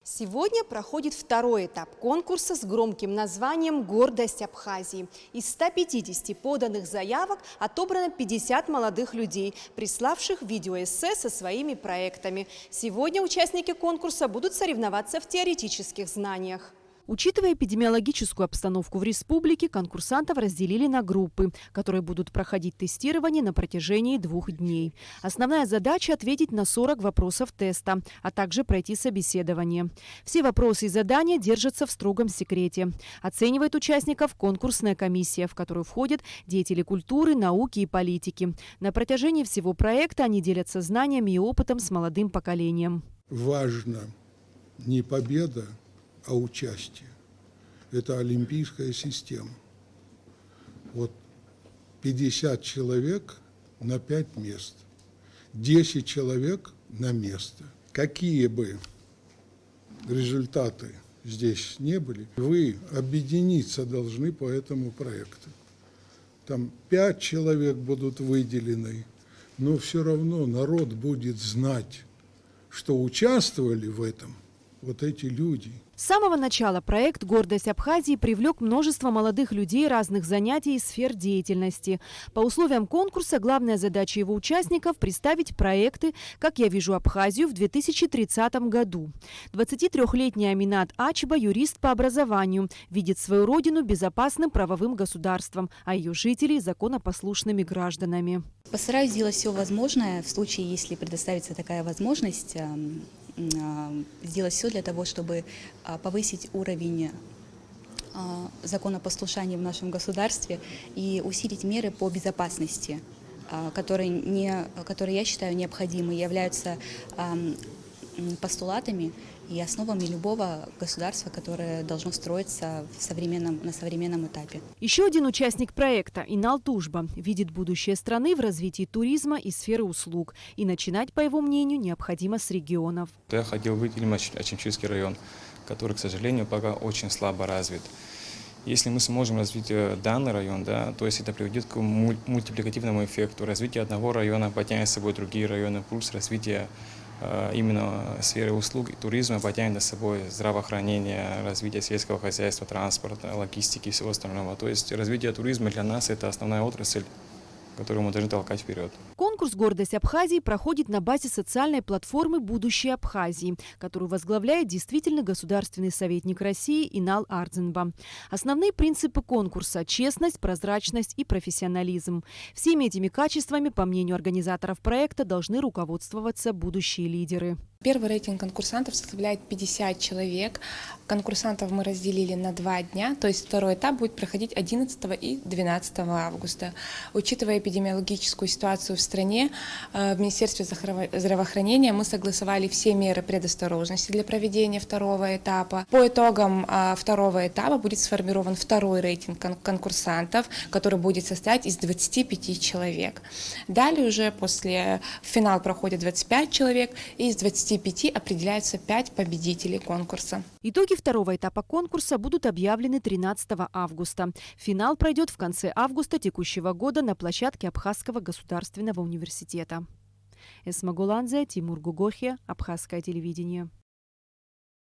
Сегодня проходит второй этап конкурса с громким названием «Гордость Абхазии». Из 150 поданных заявок отобрано 50 молодых людей, приславших видеоэссе со своими проектами. Сегодня участники конкурса будут соревноваться в теоретических знаниях. Учитывая эпидемиологическую обстановку в республике, конкурсантов разделили на группы, которые будут проходить тестирование на протяжении 2 дней. Основная задача – ответить на 40 вопросов теста, а также пройти собеседование. Все вопросы и задания держатся в строгом секрете. Оценивает участников конкурсная комиссия, в которую входят деятели культуры, науки и политики. На протяжении всего проекта они делятся знаниями и опытом с молодым поколением. Важно не победа, а участие. Это олимпийская система. Вот 50 человек на 5 мест, 10 человек на место. Какие бы результаты здесь не были, вы объединиться должны по этому проекту. Там 5 человек будут выделены, но все равно народ будет знать, что участвовали в этом вот эти люди. С самого начала проект «Гордость Абхазии» привлек множество молодых людей разных занятий и сфер деятельности. По условиям конкурса главная задача его участников – представить проекты «Как я вижу Абхазию» в 2030 году. 23-летняя Аминат Ачба, юрист по образованию, видит свою родину безопасным правовым государством, а ее жителей – законопослушными гражданами. Постараюсь сделать все возможное в случае, если предоставится такая возможность, сделать все для того, чтобы повысить уровень законопослушания в нашем государстве и усилить меры по безопасности, которые, я считаю, необходимы, являются постулатами и основами любого государства, которое должно строиться на современном этапе. Еще один участник проекта, Инал Тужба, видит будущее страны в развитии туризма и сферы услуг. И начинать, по его мнению, необходимо с регионов. Я хотел выделить Ачимчирский район, который, к сожалению, пока очень слабо развит. Если мы сможем развить данный район, то есть это приведет к мультипликативному эффекту. Развитие одного района потянет с собой другие районы, плюс развитие именно сферы услуг и туризма потянет за собой здравоохранение, развитие сельского хозяйства, транспорта, логистики и всего остального. То есть развитие туризма для нас – это основная отрасль, которую мы должны толкать вперед. Конкурс «Гордость Абхазии» проходит на базе социальной платформы «Будущее Абхазии», которую возглавляет действительно государственный советник России Инал Ардзинба. Основные принципы конкурса – честность, прозрачность и профессионализм. Всеми этими качествами, по мнению организаторов проекта, должны руководствоваться будущие лидеры. Первый рейтинг конкурсантов составляет 50 человек. Конкурсантов мы разделили на 2 дня, то есть второй этап будет проходить 11 и 12 августа. Учитывая эпидемиологическую ситуацию в стране, в Министерстве здравоохранения мы согласовали все меры предосторожности для проведения второго этапа. По итогам второго этапа будет сформирован второй рейтинг конкурсантов, который будет состоять из 25 человек. Далее уже после финала проходит 25 человек, и из 25 определяются 5 победителей конкурса. Итоги второго этапа конкурса будут объявлены 13 августа. Финал пройдет в конце августа текущего года на площадке Абхазского государственного университета. Эсма Гуланзе, Тимур Гугохи, Абхазское телевидение.